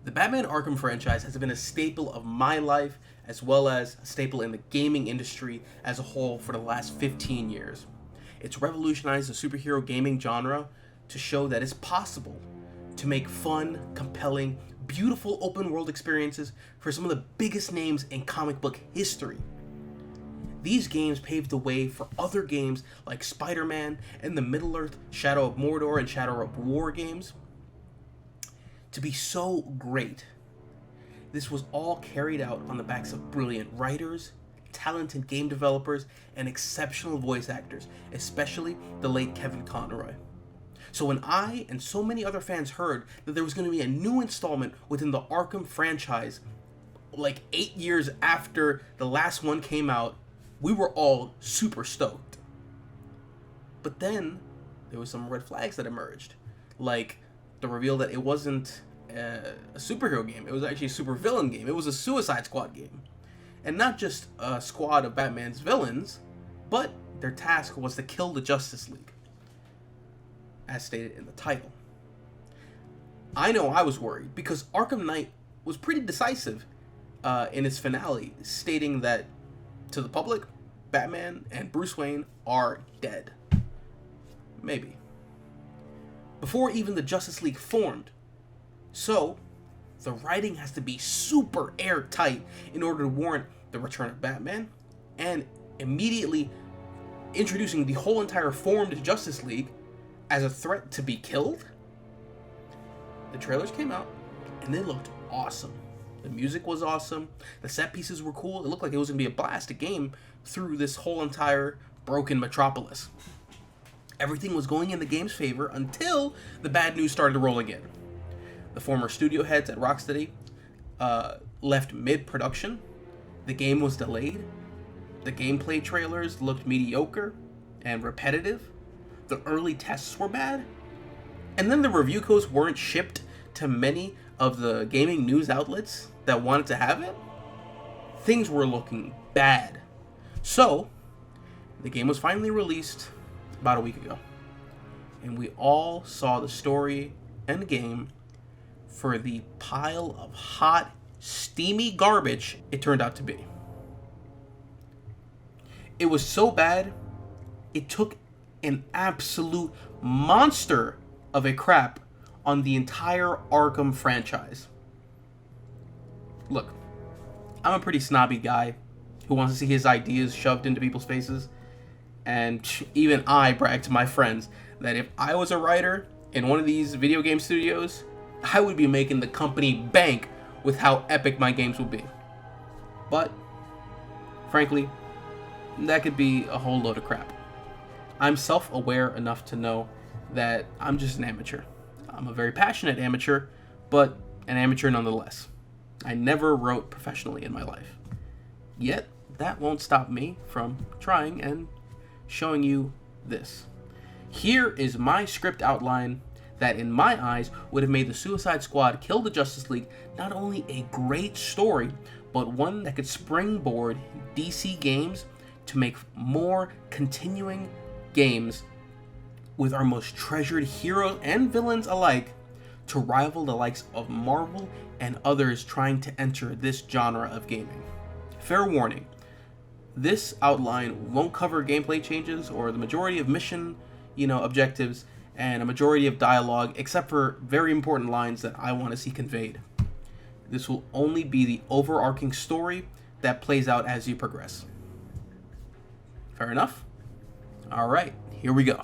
The Batman Arkham franchise has been a staple of my life as well as a staple in the gaming industry as a whole for the last 15 years. It's revolutionized the superhero gaming genre to show that it's possible to make fun, compelling, beautiful open world experiences for some of the biggest names in comic book history. These games paved the way for other games like Spider-Man and the Middle-earth, Shadow of Mordor, and Shadow of War games to be so great. This was all carried out on the backs of brilliant writers, talented game developers, and exceptional voice actors, especially the late Kevin Conroy. So when I and so many other fans heard that there was going to be a new installment within the Arkham franchise, like 8 years after the last one came out, we were all super stoked. But then there was some red flags that emerged, like the reveal that it wasn't a superhero game. It was actually a supervillain game. It was a Suicide Squad game. And not just a squad of Batman's villains, but their task was to kill the Justice League, as stated in the title. I know I was worried because Arkham Knight was pretty decisive in its finale, stating that to the public, Batman and Bruce Wayne are dead. Maybe. Before even the Justice League formed. So, the writing has to be super airtight in order to warrant the return of Batman, and immediately introducing the whole entire formed Justice League as a threat to be killed. The trailers came out, and they looked awesome. The music was awesome. The set pieces were cool. It looked like it was going to be a blast to game through this whole entire broken metropolis. Everything was going in the game's favor until the bad news started rolling in. The former studio heads at Rocksteady left mid-production. The game was delayed. The gameplay trailers looked mediocre and repetitive. The early tests were bad. And then the review codes weren't shipped to many of the gaming news outlets that wanted to have it. Things were looking bad. So, the game was finally released about a week ago. And we all saw the story and the game for the pile of hot, steamy garbage it turned out to be. It was so bad, it took an absolute monster of a crap on the entire Arkham franchise. Look, I'm a pretty snobby guy who wants to see his ideas shoved into people's faces. And even I brag to my friends that if I was a writer in one of these video game studios, I would be making the company bank with how epic my games would be. But, frankly, that could be a whole load of crap. I'm self-aware enough to know that I'm just an amateur. I'm a very passionate amateur, but an amateur nonetheless. I never wrote professionally in my life. Yet, that won't stop me from trying and showing you this. Here is my script outline that in my eyes would have made the Suicide Squad Kill the Justice League not only a great story, but one that could springboard DC games to make more continuing games with our most treasured heroes and villains alike to rival the likes of Marvel and others trying to enter this genre of gaming. Fair warning, this outline won't cover gameplay changes or the majority of mission, objectives and a majority of dialogue, except for very important lines that I want to see conveyed. This will only be the overarching story that plays out as you progress. Fair enough? Alright, here we go.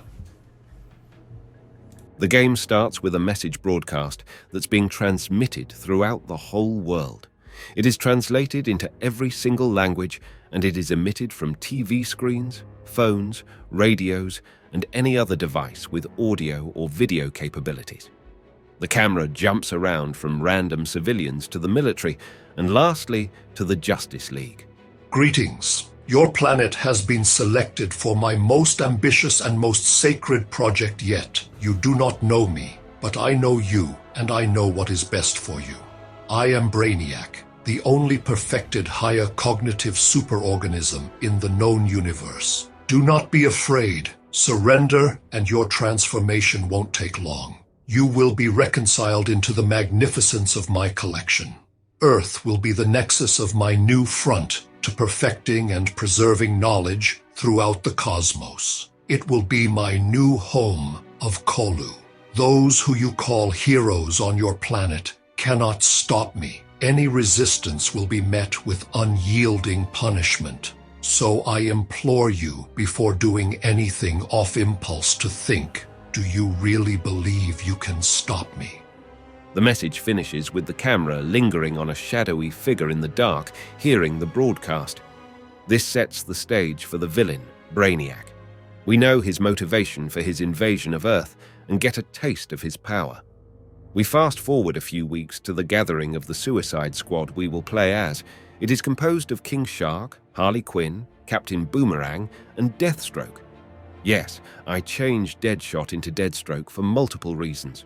The game starts with a message broadcast that's being transmitted throughout the whole world. It is translated into every single language, and it is emitted from TV screens, phones, radios, and any other device with audio or video capabilities. The camera jumps around from random civilians to the military, and lastly, to the Justice League. Greetings. Your planet has been selected for my most ambitious and most sacred project yet. You do not know me, but I know you, and I know what is best for you. I am Brainiac, the only perfected higher cognitive superorganism in the known universe. Do not be afraid. Surrender, and your transformation won't take long. You will be reconciled into the magnificence of my collection. Earth will be the nexus of my new front to perfecting and preserving knowledge throughout the cosmos. It will be my new home of Kolu. Those who you call heroes on your planet cannot stop me. Any resistance will be met with unyielding punishment. So I implore you, before doing anything off impulse, to think, do you really believe you can stop me? The message finishes with the camera lingering on a shadowy figure in the dark, hearing the broadcast. This sets the stage for the villain, Brainiac. We know his motivation for his invasion of Earth and get a taste of his power. We fast forward a few weeks to the gathering of the Suicide Squad we will play as. It is composed of King Shark, Harley Quinn, Captain Boomerang, and Deathstroke. Yes, I changed Deadshot into Deathstroke for multiple reasons.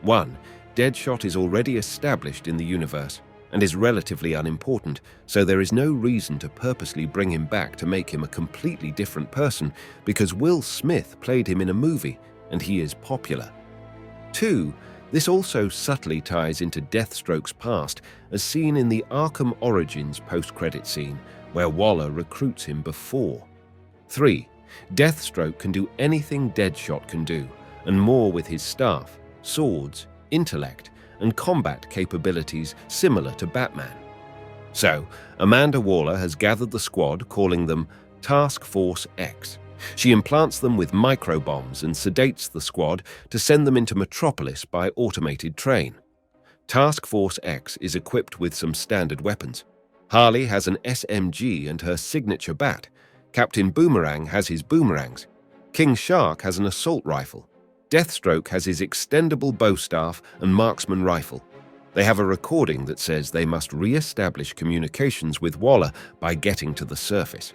1. Deadshot is already established in the universe and is relatively unimportant, so there is no reason to purposely bring him back to make him a completely different person, because Will Smith played him in a movie and he is popular. 2. This also subtly ties into Deathstroke's past, as seen in the Arkham Origins post-credit scene, where Waller recruits him before. 3. Deathstroke can do anything Deadshot can do, and more with his staff, swords, intellect, and combat capabilities similar to Batman. So, Amanda Waller has gathered the squad, calling them Task Force X. She implants them with microbombs and sedates the squad to send them into Metropolis by automated train. Task Force X is equipped with some standard weapons. Harley has an SMG and her signature bat. Captain Boomerang has his boomerangs. King Shark has an assault rifle. Deathstroke has his extendable bow staff and marksman rifle. They have a recording that says they must re-establish communications with Waller by getting to the surface.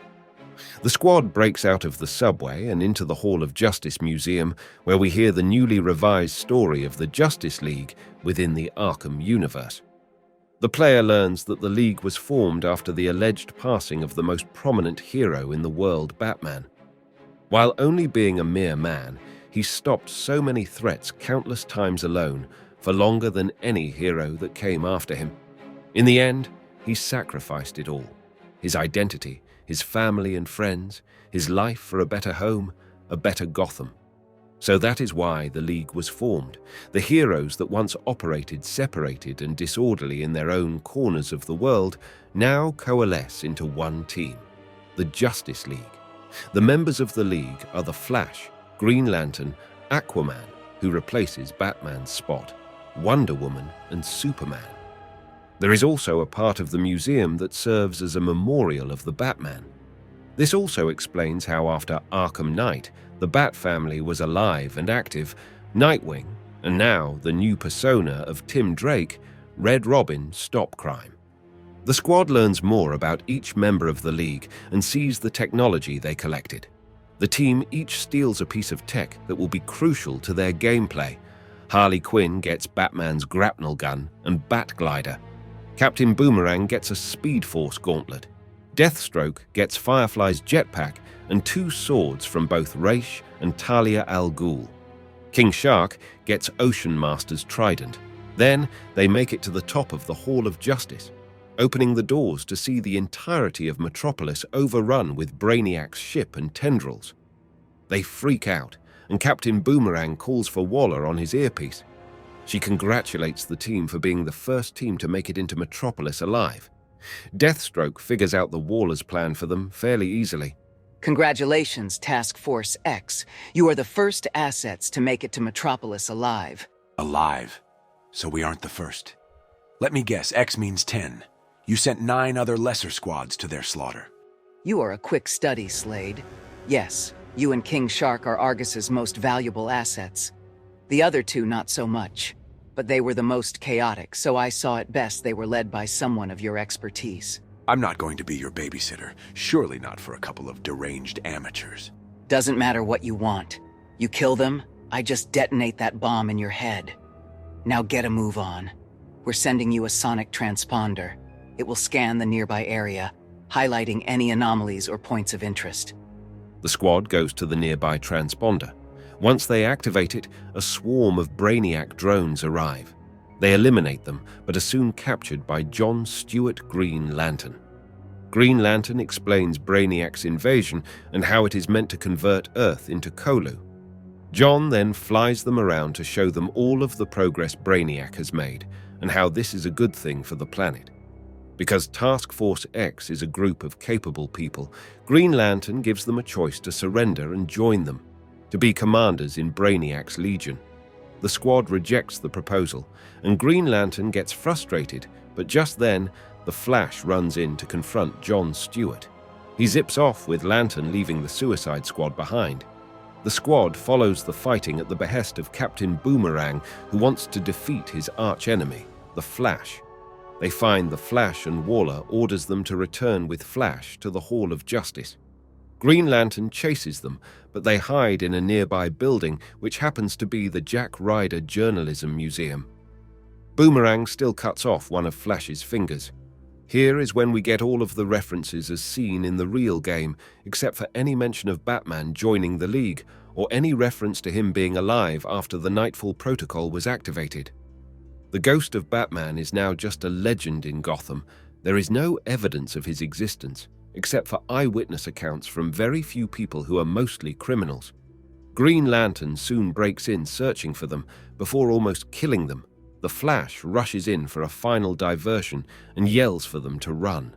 The squad breaks out of the subway and into the Hall of Justice Museum, where we hear the newly revised story of the Justice League within the Arkham universe. The player learns that the League was formed after the alleged passing of the most prominent hero in the world, Batman. While only being a mere man, he stopped so many threats countless times alone, for longer than any hero that came after him. In the end, he sacrificed it all: his identity, his family and friends, his life for a better home, a better Gotham. So that is why the League was formed. The heroes that once operated separated and disorderly in their own corners of the world now coalesce into one team, the Justice League. The members of the League are the Flash, Green Lantern, Aquaman, who replaces Batman's spot, Wonder Woman, and Superman. There is also a part of the museum that serves as a memorial of the Batman. This also explains how after Arkham Knight, the Bat family was alive and active. Nightwing, and now the new persona of Tim Drake, Red Robin, stop crime. The squad learns more about each member of the League and sees the technology they collected. The team each steals a piece of tech that will be crucial to their gameplay. Harley Quinn gets Batman's grapnel gun and Bat Glider. Captain Boomerang gets a Speed Force gauntlet. Deathstroke gets Firefly's jetpack and 2 swords from both Ra's and Talia al Ghul. King Shark gets Ocean Master's trident. Then they make it to the top of the Hall of Justice, opening the doors to see the entirety of Metropolis overrun with Brainiac's ship and tendrils. They freak out, and Captain Boomerang calls for Waller on his earpiece. She congratulates the team for being the first team to make it into Metropolis alive. Deathstroke figures out the Waller's plan for them fairly easily. Congratulations, Task Force X. You are the first assets to make it to Metropolis alive. Alive? So we aren't the first. Let me guess, X means 10. You sent 9 other lesser squads to their slaughter. You are a quick study, Slade. Yes, you and King Shark are Argus's most valuable assets. The other 2 not so much. But they were the most chaotic, so I saw it best they were led by someone of your expertise. I'm not going to be your babysitter. Surely not for a couple of deranged amateurs. Doesn't matter what you want. You kill them, I just detonate that bomb in your head. Now get a move on. We're sending you a sonic transponder. It will scan the nearby area, highlighting any anomalies or points of interest. The squad goes to the nearby transponder. Once they activate it, a swarm of Brainiac drones arrive. They eliminate them, but are soon captured by John Stewart Green Lantern. Green Lantern explains Brainiac's invasion and how it is meant to convert Earth into Colu. John then flies them around to show them all of the progress Brainiac has made and how this is a good thing for the planet. Because Task Force X is a group of capable people, Green Lantern gives them a choice to surrender and join them, to be commanders in Brainiac's Legion. The squad rejects the proposal, and Green Lantern gets frustrated, but just then, the Flash runs in to confront John Stewart. He zips off with Lantern leaving the Suicide Squad behind. The squad follows the fighting at the behest of Captain Boomerang, who wants to defeat his archenemy, the Flash. They find the Flash, and Waller orders them to return with Flash to the Hall of Justice. Green Lantern chases them, but they hide in a nearby building, which happens to be the Jack Ryder Journalism Museum. Boomerang still cuts off one of Flash's fingers. Here is when we get all of the references as seen in the real game, except for any mention of Batman joining the League, or any reference to him being alive after the Nightfall Protocol was activated. The ghost of Batman is now just a legend in Gotham. There is no evidence of his existence, except for eyewitness accounts from very few people who are mostly criminals. Green Lantern soon breaks in searching for them, before almost killing them. The Flash rushes in for a final diversion and yells for them to run.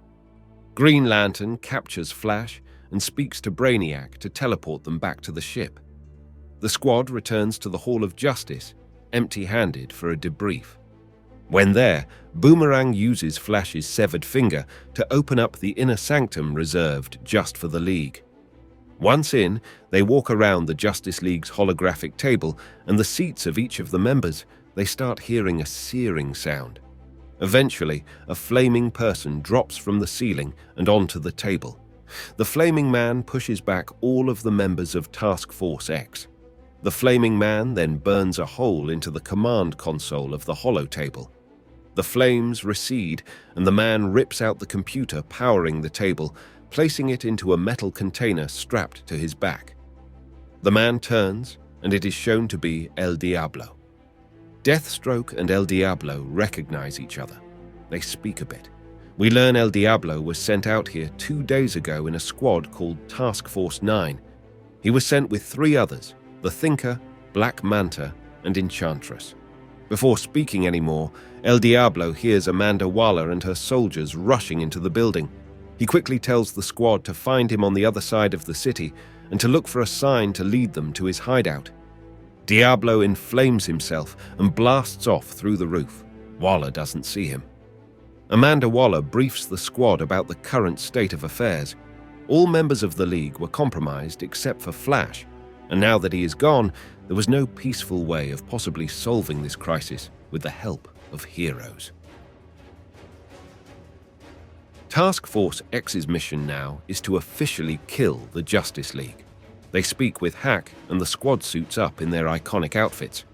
Green Lantern captures Flash and speaks to Brainiac to teleport them back to the ship. The squad returns to the Hall of Justice, empty-handed, for a debrief. When there, Boomerang uses Flash's severed finger to open up the inner sanctum reserved just for the League. Once in, they walk around the Justice League's holographic table and the seats of each of the members. They start hearing a searing sound. Eventually, a flaming person drops from the ceiling and onto the table. The flaming man pushes back all of the members of Task Force X. The flaming man then burns a hole into the command console of the holotable. The flames recede, and the man rips out the computer powering the table, placing it into a metal container strapped to his back. The man turns, and it is shown to be El Diablo. Deathstroke and El Diablo recognize each other. They speak a bit. We learn El Diablo was sent out here 2 days ago in a squad called Task Force 9. He was sent with 3 others, the Thinker, Black Manta, and Enchantress. Before speaking anymore, El Diablo hears Amanda Waller and her soldiers rushing into the building. He quickly tells the squad to find him on the other side of the city and to look for a sign to lead them to his hideout. Diablo inflames himself and blasts off through the roof. Waller doesn't see him. Amanda Waller briefs the squad about the current state of affairs. All members of the League were compromised except for Flash, and now that he is gone, there was no peaceful way of possibly solving this crisis with the help of heroes. Task Force X's mission now is to officially kill the Justice League. They speak with Hack, and the squad suits up in their iconic outfits.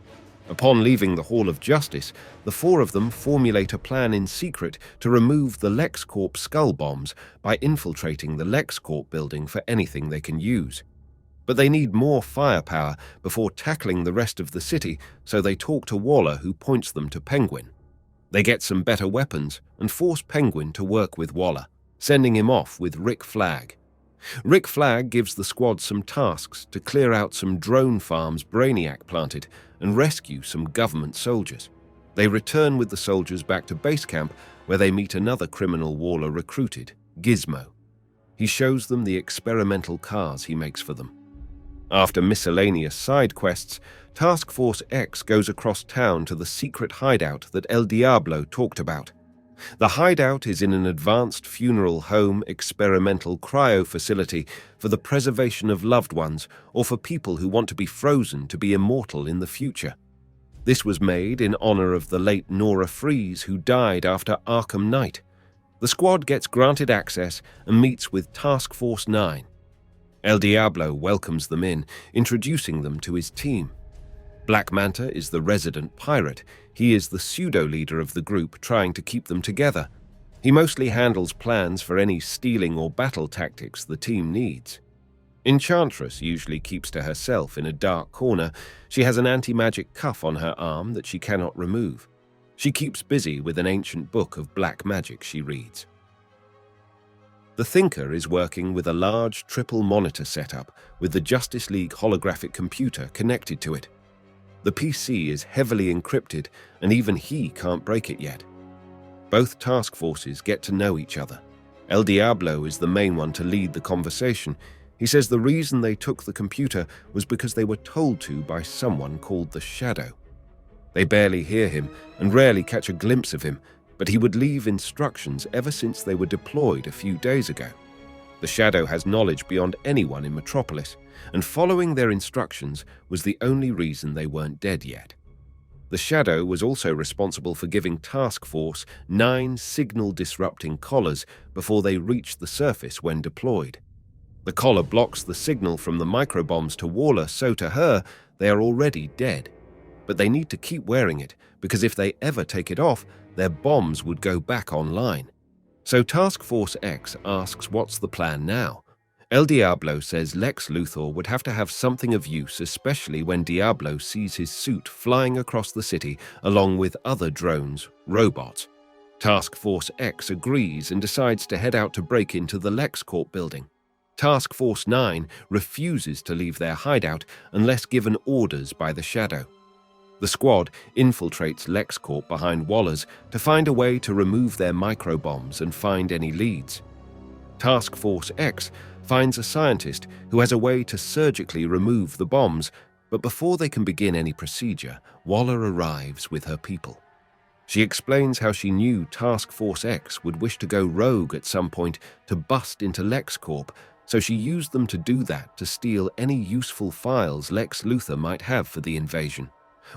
Upon leaving the Hall of Justice, the 4 of them formulate a plan in secret to remove the LexCorp skull bombs by infiltrating the LexCorp building for anything they can use. But they need more firepower before tackling the rest of the city, so they talk to Waller, who points them to Penguin. They get some better weapons and force Penguin to work with Waller, sending him off with Rick Flag. Rick Flag gives the squad some tasks to clear out some drone farms Brainiac planted and rescue some government soldiers. They return with the soldiers back to base camp, where they meet another criminal Waller recruited, Gizmo. He shows them the experimental cars he makes for them. After miscellaneous side quests, Task Force X goes across town to the secret hideout that El Diablo talked about. The hideout is in an advanced funeral home experimental cryo facility for the preservation of loved ones or for people who want to be frozen to be immortal in the future. This was made in honor of the late Nora Freeze, who died after Arkham Knight. The squad gets granted access and meets with Task Force 9. El Diablo welcomes them in, introducing them to his team. Black Manta is the resident pirate. He is the pseudo-leader of the group, trying to keep them together. He mostly handles plans for any stealing or battle tactics the team needs. Enchantress usually keeps to herself in a dark corner. She has an anti-magic cuff on her arm that she cannot remove. She keeps busy with an ancient book of black magic she reads. The Thinker is working with a large triple monitor setup with the Justice League holographic computer connected to it. The PC is heavily encrypted and even he can't break it yet. Both task forces get to know each other. El Diablo is the main one to lead the conversation. He says the reason they took the computer was because they were told to by someone called the Shadow. They barely hear him and rarely catch a glimpse of him, but he would leave instructions ever since they were deployed a few days ago. The Shadow has knowledge beyond anyone in Metropolis, and following their instructions was the only reason they weren't dead yet. The Shadow was also responsible for giving Task Force 9 signal-disrupting collars before they reached the surface when deployed. The collar blocks the signal from the microbombs to Waller, so to her, they are already dead. But they need to keep wearing it, because if they ever take it off, their bombs would go back online. So Task Force X asks what's the plan now. El Diablo says Lex Luthor would have to have something of use, especially when Diablo sees his suit flying across the city along with other drones, robots. Task Force X agrees and decides to head out to break into the LexCorp building. Task Force 9 refuses to leave their hideout unless given orders by the Shadow. The squad infiltrates LexCorp behind Waller's to find a way to remove their microbombs and find any leads. Task Force X finds a scientist who has a way to surgically remove the bombs, but before they can begin any procedure, Waller arrives with her people. She explains how she knew Task Force X would wish to go rogue at some point to bust into LexCorp, so she used them to do that to steal any useful files Lex Luthor might have for the invasion.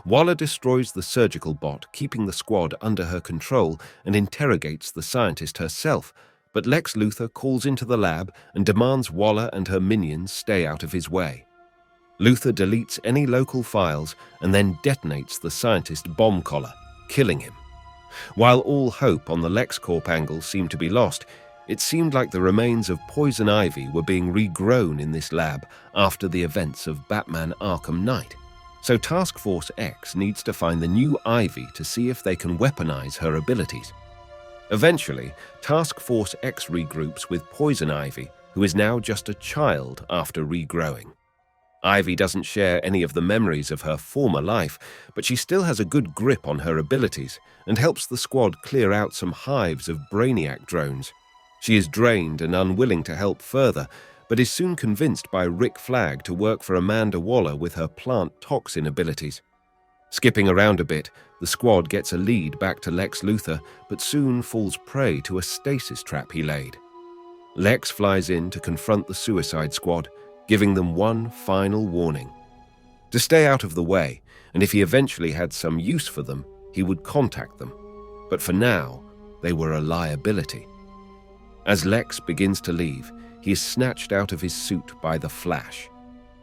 Waller destroys the surgical bot, keeping the squad under her control, and interrogates the scientist herself, but Lex Luthor calls into the lab and demands Waller and her minions stay out of his way. Luthor deletes any local files and then detonates the scientist bomb collar, killing him. While all hope on the LexCorp angle seemed to be lost, it seemed like the remains of Poison Ivy were being regrown in this lab after the events of Batman Arkham Knight. So Task Force X needs to find the new Ivy to see if they can weaponize her abilities. Eventually, Task Force X regroups with Poison Ivy, who is now just a child after regrowing. Ivy doesn't share any of the memories of her former life, but she still has a good grip on her abilities and helps the squad clear out some hives of Brainiac drones. She is drained and unwilling to help further, but is soon convinced by Rick Flag to work for Amanda Waller with her plant toxin abilities. Skipping around a bit, the squad gets a lead back to Lex Luthor, but soon falls prey to a stasis trap he laid. Lex flies in to confront the Suicide Squad, giving them one final warning. To stay out of the way, and if he eventually had some use for them, he would contact them. But for now, they were a liability. As Lex begins to leave, he is snatched out of his suit by the Flash.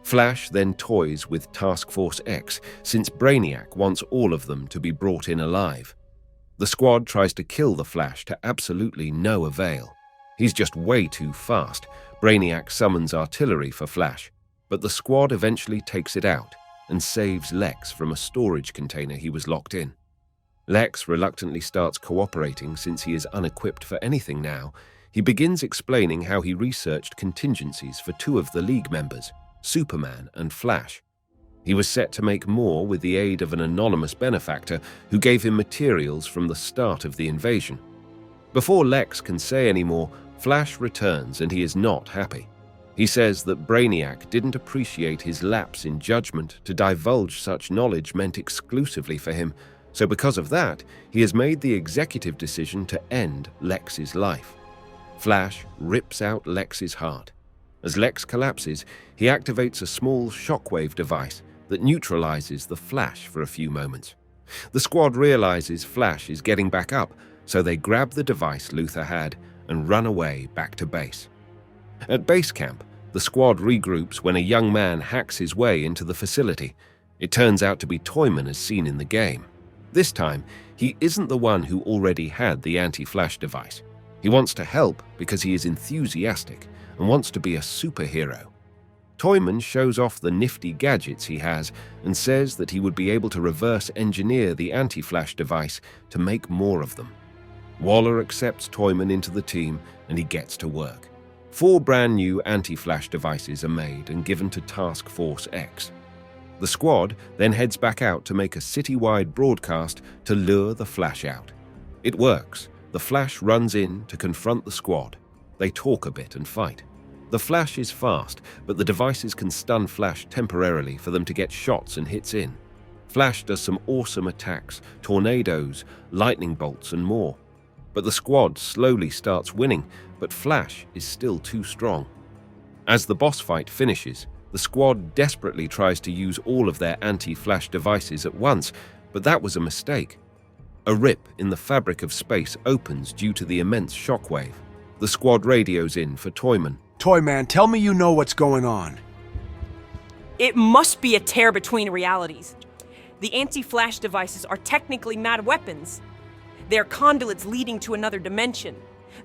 Flash then toys with Task Force X, since Brainiac wants all of them to be brought in alive. The squad tries to kill the Flash to absolutely no avail. He's just way too fast. Brainiac summons artillery for Flash, but the squad eventually takes it out and saves Lex from a storage container he was locked in. Lex reluctantly starts cooperating since he is unequipped for anything now. He begins explaining how he researched contingencies for 2 of the League members, Superman and Flash. He was set to make more with the aid of an anonymous benefactor who gave him materials from the start of the invasion. Before Lex can say any more, Flash returns and he is not happy. He says that Brainiac didn't appreciate his lapse in judgment to divulge such knowledge meant exclusively for him, so because of that, he has made the executive decision to end Lex's life. Flash rips out Lex's heart. As Lex collapses, he activates a small shockwave device that neutralizes the Flash for a few moments. The squad realizes Flash is getting back up, so they grab the device Luthor had and run away back to base. At base camp, the squad regroups when a young man hacks his way into the facility. It turns out to be Toyman as seen in the game. This time, he isn't the one who already had the anti-Flash device. He wants to help because he is enthusiastic and wants to be a superhero. Toyman shows off the nifty gadgets he has and says that he would be able to reverse engineer the anti-flash device to make more of them. Waller accepts Toyman into the team and he gets to work. 4 brand new anti-flash devices are made and given to Task Force X. The squad then heads back out to make a citywide broadcast to lure the Flash out. It works. The Flash runs in to confront the squad. They talk a bit and fight. The Flash is fast, but the devices can stun Flash temporarily for them to get shots and hits in. Flash does some awesome attacks, tornadoes, lightning bolts and more. But the squad slowly starts winning, but Flash is still too strong. As the boss fight finishes, the squad desperately tries to use all of their anti-Flash devices at once, but that was a mistake. A rip in the fabric of space opens due to the immense shockwave. The squad radios in for Toyman. Toyman, tell me you know what's going on. It must be a tear between realities. The anti-flash devices are technically mad weapons. They are conduits leading to another dimension.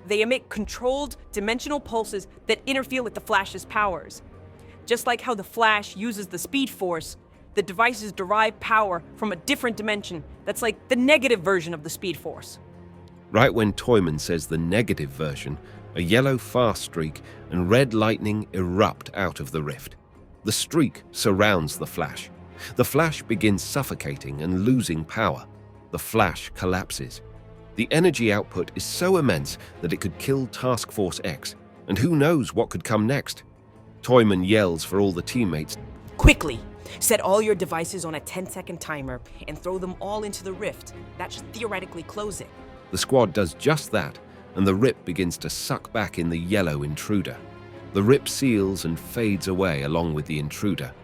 They emit controlled dimensional pulses that interfere with the Flash's powers. Just like how the Flash uses the Speed Force, the devices derive power from a different dimension that's like the negative version of the Speed Force. Right when Toyman says the negative version, a yellow fast streak and red lightning erupt out of the rift. The streak surrounds the Flash. The Flash begins suffocating and losing power. The Flash collapses. The energy output is so immense that it could kill Task Force X, and who knows what could come next. Toyman yells for all the teammates. Quickly, set all your devices on a 10-second timer and throw them all into the rift. That should theoretically close it. The squad does just that, and the rip begins to suck back in the yellow intruder. The rip seals and fades away along with the intruder.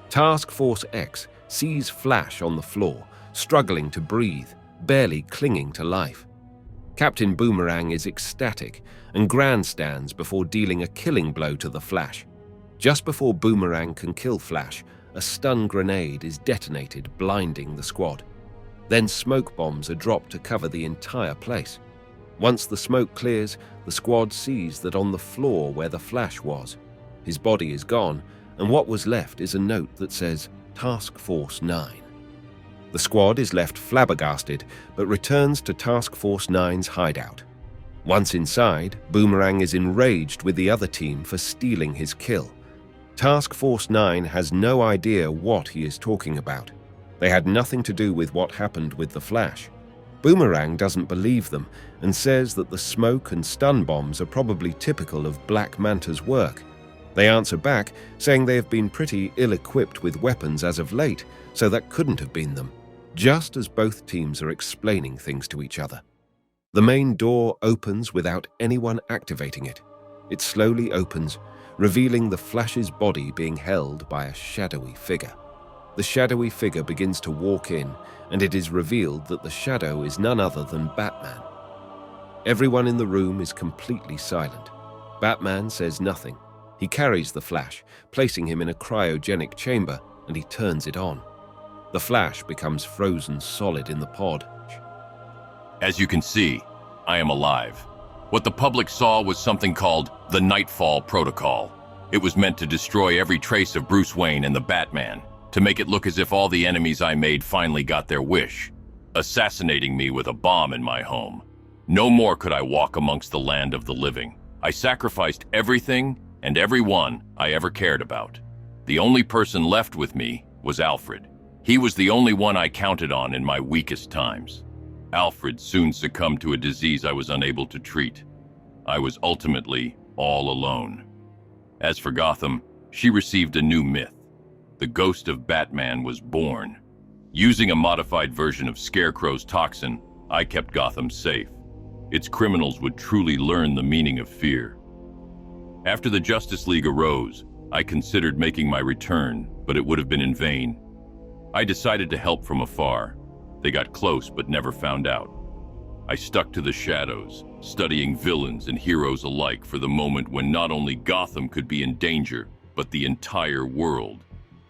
Task Force X sees Flash on the floor, struggling to breathe, barely clinging to life. Captain Boomerang is ecstatic and grandstands before dealing a killing blow to the Flash. Just before Boomerang can kill Flash, a stun grenade is detonated, blinding the squad. Then smoke bombs are dropped to cover the entire place. Once the smoke clears, the squad sees that on the floor where the Flash was, his body is gone, and what was left is a note that says Task Force 9. The squad is left flabbergasted, but returns to Task Force 9's hideout. Once inside, Boomerang is enraged with the other team for stealing his kill. Task Force 9 has no idea what he is talking about. They had nothing to do with what happened with the Flash. Boomerang doesn't believe them and says that the smoke and stun bombs are probably typical of Black Manta's work. They answer back, saying they have been pretty ill-equipped with weapons as of late, so that couldn't have been them, just as both teams are explaining things to each other. The main door opens without anyone activating it. It slowly opens, revealing the Flash's body being held by a shadowy figure. The shadowy figure begins to walk in, and it is revealed that the shadow is none other than Batman. Everyone in the room is completely silent. Batman says nothing. He carries the Flash, placing him in a cryogenic chamber, and he turns it on. The Flash becomes frozen solid in the pod. As you can see, I am alive. What the public saw was something called the Nightfall Protocol. It was meant to destroy every trace of Bruce Wayne and the Batman, to make it look as if all the enemies I made finally got their wish, assassinating me with a bomb in my home. No more could I walk amongst the land of the living. I sacrificed everything and everyone I ever cared about. The only person left with me was Alfred. He was the only one I counted on in my weakest times. Alfred soon succumbed to a disease I was unable to treat. I was ultimately all alone. As for Gotham, she received a new myth. The ghost of Batman was born. Using a modified version of Scarecrow's toxin, I kept Gotham safe. Its criminals would truly learn the meaning of fear. After the Justice League arose, I considered making my return, but it would have been in vain. I decided to help from afar. They got close but never found out. I stuck to the shadows, studying villains and heroes alike for the moment when not only Gotham could be in danger, but the entire world.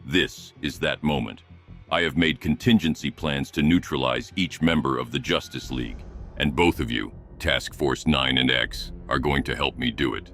This is that moment. I have made contingency plans to neutralize each member of the Justice League, and both of you, Task Force 9 and X, are going to help me do it.